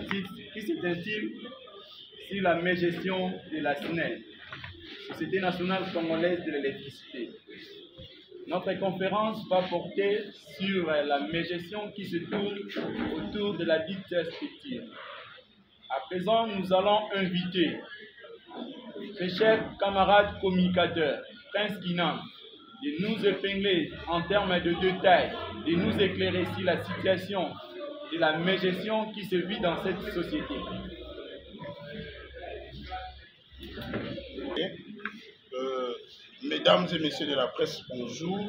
titre qui s'intitule sur la mégestion de la SNEL, Société nationale congolaise de l'électricité. Notre conférence va porter sur la mégestion qui se tourne autour de la dite structure. À présent, nous allons inviter mes chers camarades communicateurs, Prince Guinam, de nous épingler en termes de détails, de nous éclairer sur la situation de la mégestion qui se vit dans cette société. Mesdames et messieurs de la presse, bonjour.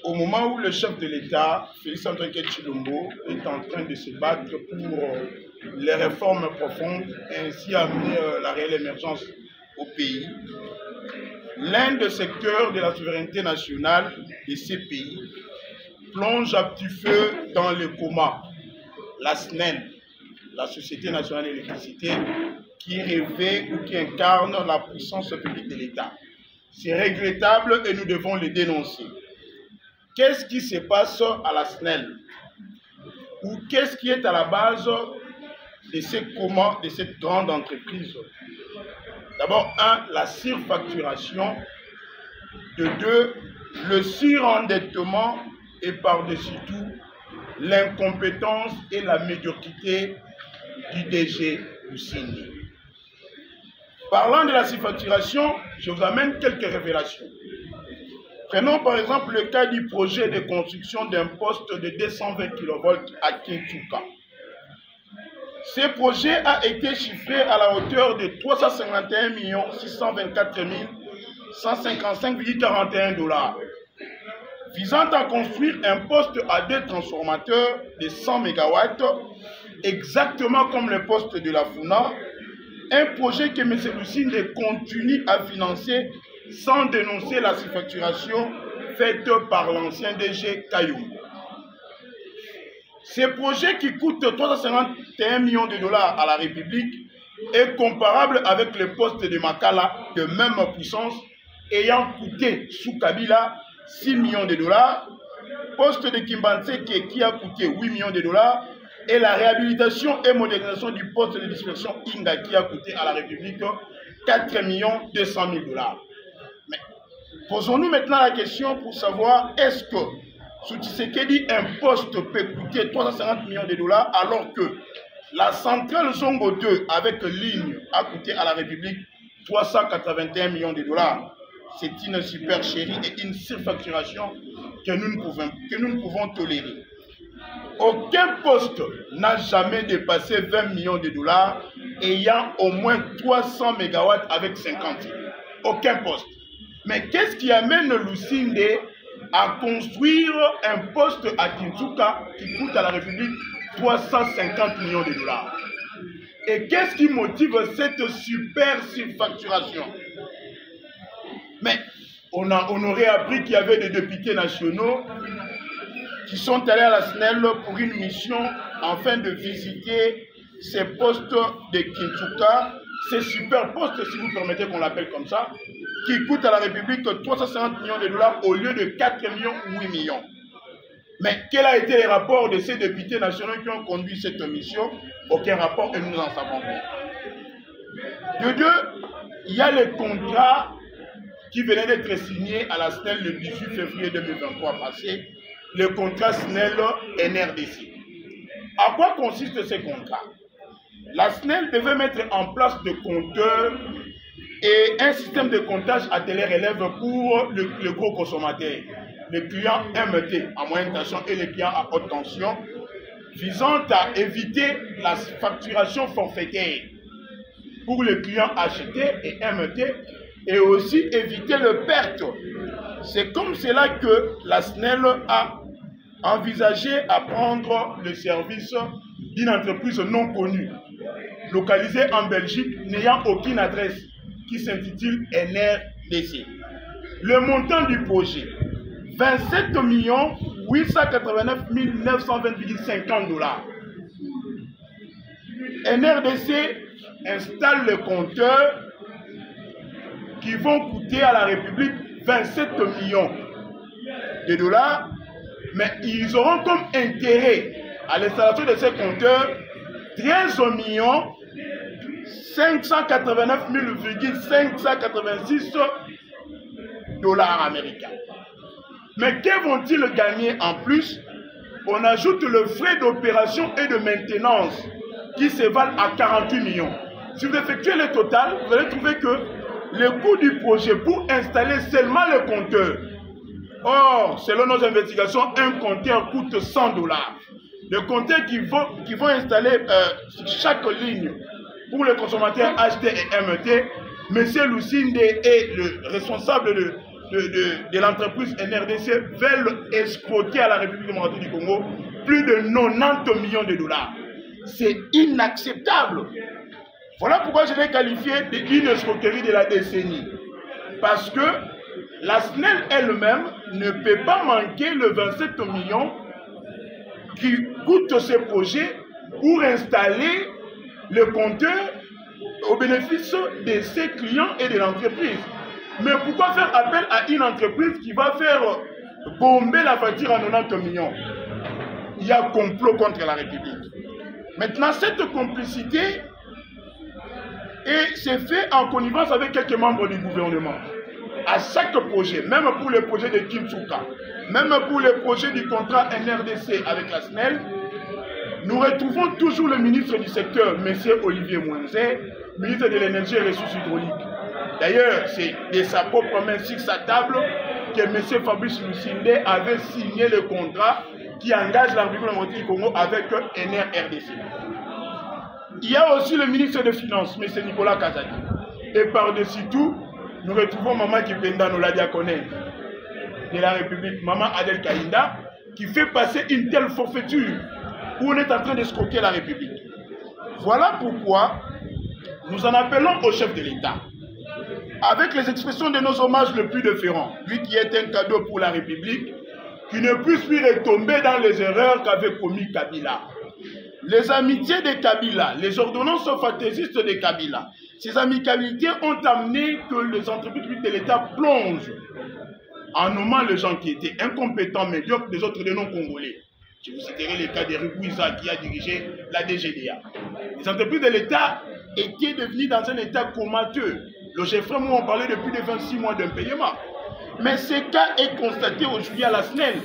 Au moment où le chef de l'État, Félix Antoine Tshilombo, est en train de se battre pour les réformes profondes et ainsi amener la réelle émergence au pays, l'un des secteurs de la souveraineté nationale de ces pays plonge à petit feu dans le coma. La SNEL, la Société nationale d'électricité, qui rêvait ou qui incarne la puissance publique de l'État. C'est regrettable et nous devons le dénoncer. Qu'est-ce qui se passe à la SNEL? Ou qu'est-ce qui est à la base de ces comas de cette grande entreprise? D'abord, un, la surfacturation. De deux, le surendettement et par-dessus tout, l'incompétence et la médiocrité du DG Lucini. Parlant de la surfacturation, je vous amène quelques révélations. Prenons par exemple le cas du projet de construction d'un poste de 220 kV à Kinshasa. Ce projet a été chiffré à la hauteur de 351 624 155,41 $, visant à construire un poste à deux transformateurs de 100 MW, exactement comme le poste de la FUNA, un projet que M. Lucini continue à financer sans dénoncer la surfacturation faite par l'ancien DG Kayum. Ce projet qui coûte 351 millions de $ à la République est comparable avec le poste de Makala de même puissance ayant coûté sous Kabila 6 millions de $, poste de Kimbanseke qui a coûté 8 millions de $, et la réhabilitation et modernisation du poste de dispersion Inga qui a coûté à la République 4 200 000 $. Mais posons-nous maintenant la question pour savoir est-ce que sous Tshisekedi un poste peut coûter 350 millions de $ alors que la centrale Zongo 2 avec ligne a coûté à la République 381 millions de $. C'est une supercherie et une surfacturation que nous ne pouvons tolérer. Aucun poste n'a jamais dépassé 20 millions de $ ayant au moins 300 MW avec 50. Aucun poste. Mais qu'est-ce qui amène Lucini à construire un poste à Kinshasa qui coûte à la République 350 millions de $? Et qu'est-ce qui motive cette super surfacturation? Mais on aurait appris qu'il y avait des députés nationaux qui sont allés à la SNEL pour une mission afin de visiter ces postes de Kinshasa, ces super postes, si vous permettez qu'on l'appelle comme ça, qui coûtent à la République 350 millions de $ au lieu de 4 millions ou 8 millions. Mais quel a été le rapport de ces députés nationaux qui ont conduit cette mission? Aucun rapport et nous en savons rien. De deux, il y a le contrat qui venait d'être signé à la SNEL le 18 février 2023 passé, le contrat SNEL-NRDC. À quoi consiste ce contrat? La SNEL devait mettre en place des compteurs et un système de comptage à télé-relève pour le gros consommateur, le client MT à moyenne tension et le client à haute tension, visant à éviter la facturation forfaitaire pour le client acheté et MT et aussi éviter le perte. C'est comme cela que la SNEL a envisagé à prendre le service d'une entreprise non connue, localisée en Belgique, n'ayant aucune adresse, qui s'intitule NRDC. Le montant du projet, 27 889 920,50 $. NRDC installe le compteur qui vont coûter à la République 27 millions de $, mais ils auront comme intérêt à l'installation de ces compteurs 13 589 586 dollars américains. Mais que vont-ils gagner en plus? On ajoute le frais d'opération et de maintenance qui s'évalent à 48 millions. Si vous effectuez le total, vous allez trouver que le coût du projet pour installer seulement le compteur. Or, selon nos investigations, un compteur coûte 100 dollars. Le compteur qui vont installer sur chaque ligne pour les consommateurs HT et MET, M. Lusinde et le responsable de l'entreprise NRDC veulent escroquer à la République démocratique du Congo plus de 90 millions de dollars. C'est inacceptable. Voilà pourquoi je l'ai qualifié d'une escroquerie de la décennie. Parce que la SNEL elle-même ne peut pas manquer le 27 millions qui coûte ce projet pour installer le compteur au bénéfice de ses clients et de l'entreprise. Mais pourquoi faire appel à une entreprise qui va faire bomber la facture en 90 millions? Il y a complot contre la République. Maintenant, cette complicité s'est faite en connivence avec quelques membres du gouvernement. À chaque projet, même pour le projet de Kinshasa, même pour le projet du contrat NRDC avec la SNEL, nous retrouvons toujours le ministre du secteur, M. Olivier Mouenzé, ministre de l'énergie et des ressources hydrauliques. D'ailleurs, c'est de sa propre main sur sa table que M. Fabrice Lusinde avait signé le contrat qui engage la République démocratique du Congo avec NRDC. Il y a aussi le ministre des Finances, M. Nicolas Kazadi. Et par-dessus tout, nous retrouvons Maman Kipenda Noladiakone de la République, Maman Adel Kaïnda, qui fait passer une telle forfaiture où on est en train d'escroquer la République. Voilà pourquoi nous en appelons au chef de l'État, avec les expressions de nos hommages le plus déférents, lui qui est un cadeau pour la République, qui ne puisse plus retomber dans les erreurs qu'avait commis Kabila. Les amitiés de Kabila, les ordonnances fantaisistes de Kabila, ces amicalités ont amené que les entreprises de l'État plongent en nommant les gens qui étaient incompétents, médiocres, des autres des non-congolais. Je vous citerai le cas de Ribouiza qui a dirigé la DGDA. Les entreprises de l'État étaient devenues dans un état comateux. Le chef frère, on parlait de plus de 26 mois d'impayement. Mais ce cas est constaté aujourd'hui à la SNEL.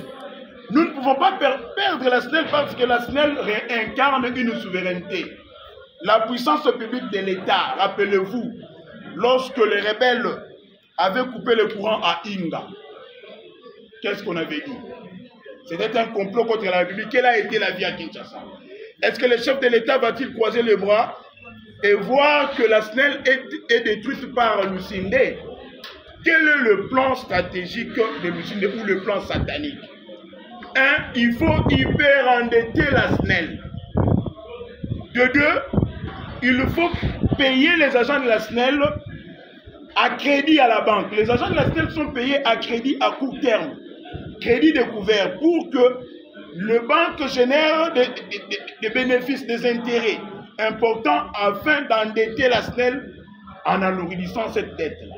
Nous ne pouvons pas perdre la SNEL parce que la SNEL réincarne une souveraineté. La puissance publique de l'État, rappelez-vous, lorsque les rebelles avaient coupé le courant à Inga, qu'est-ce qu'on avait dit? C'était un complot contre la République. Quelle a été la vie à Kinshasa? Est-ce que le chef de l'État va-t-il croiser les bras et voir que la SNEL est détruite par Lusinde? Quel est le plan stratégique de Lusinde ou le plan satanique? Il faut hyper-endetter la SNEL. De deux, il faut payer les agents de la SNEL à crédit à la banque. Les agents de la SNEL sont payés à crédit à court terme, crédit découvert, pour que le banque génère des bénéfices, des intérêts importants afin d'endetter la SNEL en alourdissant cette dette-là.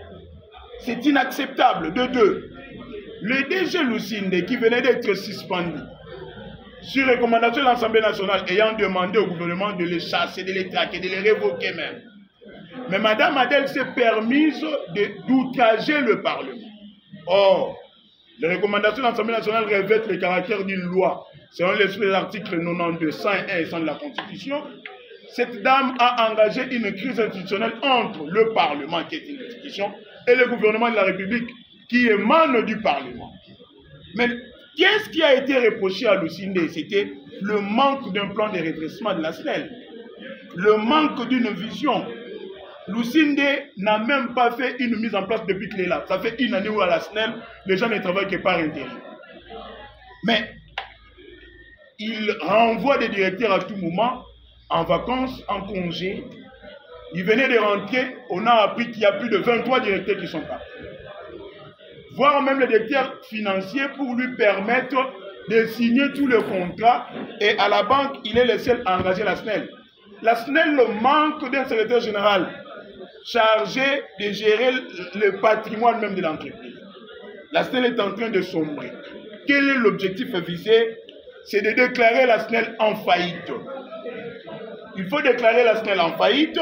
C'est inacceptable. De deux, le DG Lusinde qui venait d'être suspendu sur recommandation de l'Assemblée nationale ayant demandé au gouvernement de les chasser, de les traquer, de les révoquer même. Mais Mme Adel s'est permise d'outrager le Parlement. Or, les recommandations de l'Assemblée nationale revêtent le caractère d'une loi. Selon l'esprit de l'article 92, 101 et 100 de la Constitution, cette dame a engagé une crise institutionnelle entre le Parlement, qui est une institution, et le gouvernement de la République, qui émane du Parlement. Mais qu'est-ce qui a été reproché à Lusinde? C'était le manque d'un plan de redressement de la SNEL, le manque d'une vision. Lusinde n'a même pas fait une mise en place depuis qu'il est là. Ça fait une année où à la SNEL, les gens ne travaillent que par intérim. Mais il renvoie des directeurs à tout moment, en vacances, en congé. Il venait de rentrer, on a appris qu'il y a plus de 23 directeurs qui sont partis. Voire même les directeurs financiers pour lui permettre de signer tout le contrat. Et à la banque, il est le seul à engager la SNEL. La SNEL manque d'un secrétaire général chargé de gérer le patrimoine même de l'entreprise. La SNEL est en train de sombrer. Quel est l'objectif visé? c'est de déclarer la SNEL en faillite. Il faut déclarer la SNEL en faillite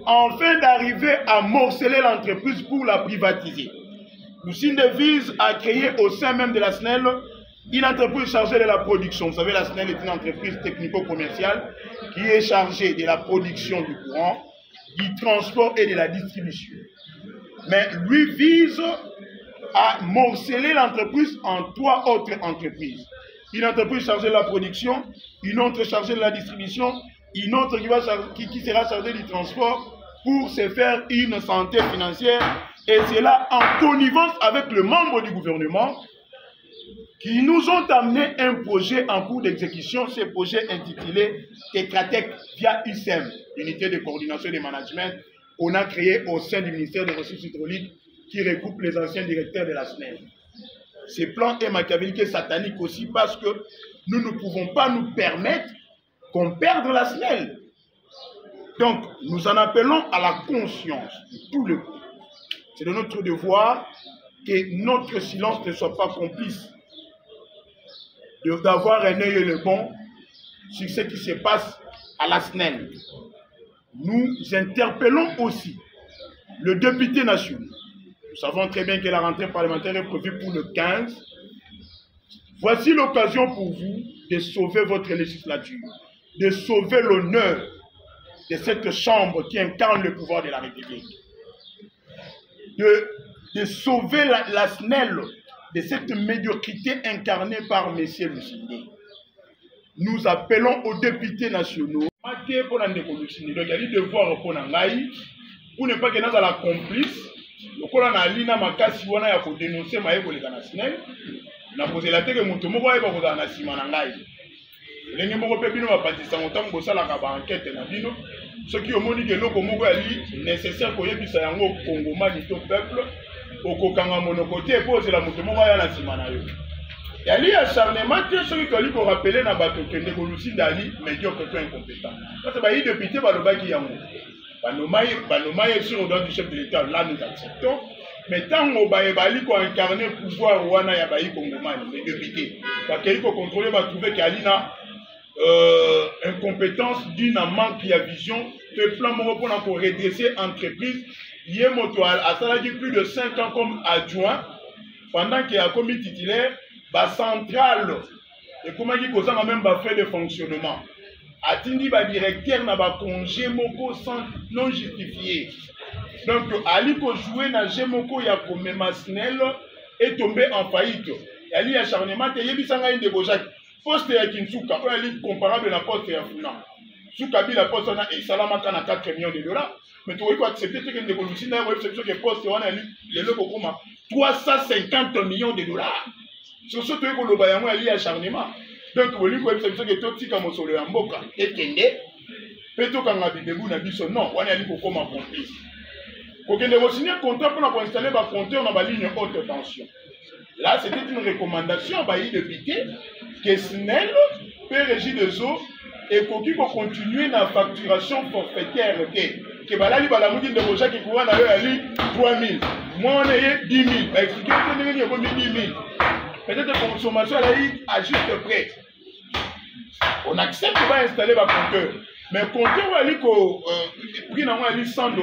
afin d'arriver à morceler l'entreprise pour la privatiser. Lucinde vise à créer au sein même de la SNEL une entreprise chargée de la production. Vous savez, la SNEL est une entreprise technico-commerciale qui est chargée de la production du courant, du transport et de la distribution. Mais lui vise à morceler l'entreprise en 3 autres entreprises. Une entreprise chargée de la production, une autre chargée de la distribution, une autre qui sera chargée du transport pour se faire une santé financière. Et c'est là en connivence avec le membre du gouvernement qui nous ont amené un projet en cours d'exécution, ce projet intitulé Tekratec via USEM, Unité de coordination et de management, qu'on a créé au sein du ministère des Ressources hydrauliques qui regroupe les anciens directeurs de la SNEL. Ce plan est machiavélique et satanique aussi parce que nous ne pouvons pas nous permettre qu'on perde la SNEL. Donc, nous en appelons à la conscience de tout le monde. C'est de notre devoir que notre silence ne soit pas complice d'avoir un œil et le bon sur ce qui se passe à la SNEL. Nous interpellons aussi le député national. Nous savons très bien que la rentrée parlementaire est prévue pour le 15. Voici l'occasion pour vous de sauver votre législature, de sauver l'honneur de cette chambre qui incarne le pouvoir de la République, de sauver la SNEL de cette médiocrité incarnée par M. Lucinde. Nous appelons aux députés nationaux pour ne pas que nous la complice. Lokola na alina makasi wana ya ko dénoncer maeko les na SNEL na poser la teke mutu moko ayeba ko na sima na ngai lenge moko pe bino bapatisa motango bosala ka ba enquête na bino soki omoni ke loko moko ali nécessaire ko yebisa yango kongomani to peuple okokanga monoko te pose la mutu moko ya na sima na yo yali acharnement te soki toli ko rappeler na bato kende ko Lucinde ali médiocre to incompétent parce que ba yi député balobaki yango Banomaye sur le droit du chef de l'État, là nous acceptons. Mais tant qu'on va incarner le pouvoir wana ya bayi Congomani, les députés, parce qu'il faut contrôler, va trouver qu'il y a une incompétence d'une manque de vision, le plan pour redresser l'entreprise. Il y a plus de 5 ans comme adjoint, pendant qu'il y a commis titulaire, la centrale, et comment il y a même fait de fonctionnement. Atindi ba directeur na ba congé moko sans non justifié. Donc ali ko jouer na Gemoko ya komema SNEL est tombé en faillite. Ali acharnement te yebisanga inde bojaki. Poste ya Kinsuka o ali comparable na poste ya Funa. Suka bi la poste na salama kana 4 millions de dollars. Mais tu faut accepter que inde bolusi na ko exception que poste wana ali lelo ko koma 350 millions de dollars. Sur ce tu ko loba yango ali acharnement. Donc, vous voyez que vous avez tout comme sur le Amboka et Kende, peut-être qu'on a dit na biso non, on a dit qu'on comme complice. Quand on a signé un contrat pour installer un compteur dans la ligne haute tension. Là, c'était une recommandation à député que SNEL peut régir des eaux et qu'on puisse continuer la facturation forfaitaire. Que balali balamuki de Roja qui courant à eux ali 3 000. Moi on est 10 000. Expliquez que nous avons 10 000. Peut-être que la consommation à juste près. On accepte de installer un compteur. Mais le compteur va aller prix 100 $.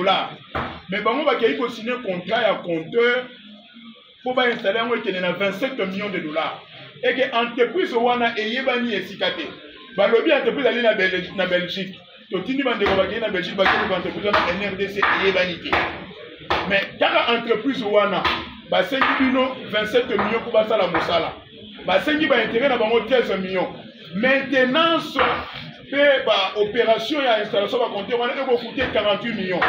Mais on va signer un contrat à compteur pour installer un compteur qui a 27 millions de dollars. Et que l'entreprise wana eyebani esikate. Ba lobby entreprise ali na Belgique. Totini bande ko bakena Belgique bakena entreprise na NRDC eyebani te. Mais quand l'entreprise wana ba sengi bino 27 millions pour basala mosala. Ba sengi ba intérêt na bango 13 millions. Maintenance pe ba opération ya installation ba compter wana eko coûter 48 millions.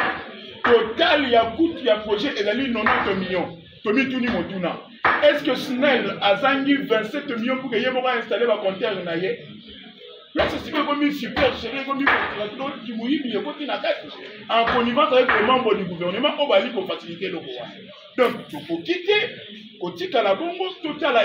Total ya coût ya projet ezali 90 millions. Tomi tuni motuna. Est-ce que SNEL a zangi 27 millions pour que yebo ba installer ba compteur na ye? Là c'est comme une super chérie comme une contracteur qui mouille bien côté na tête. En connivence avec les membres du gouvernement, on va aller pour faciliter le pouvoir. Donc, il faut quitter, au tika la bombe, total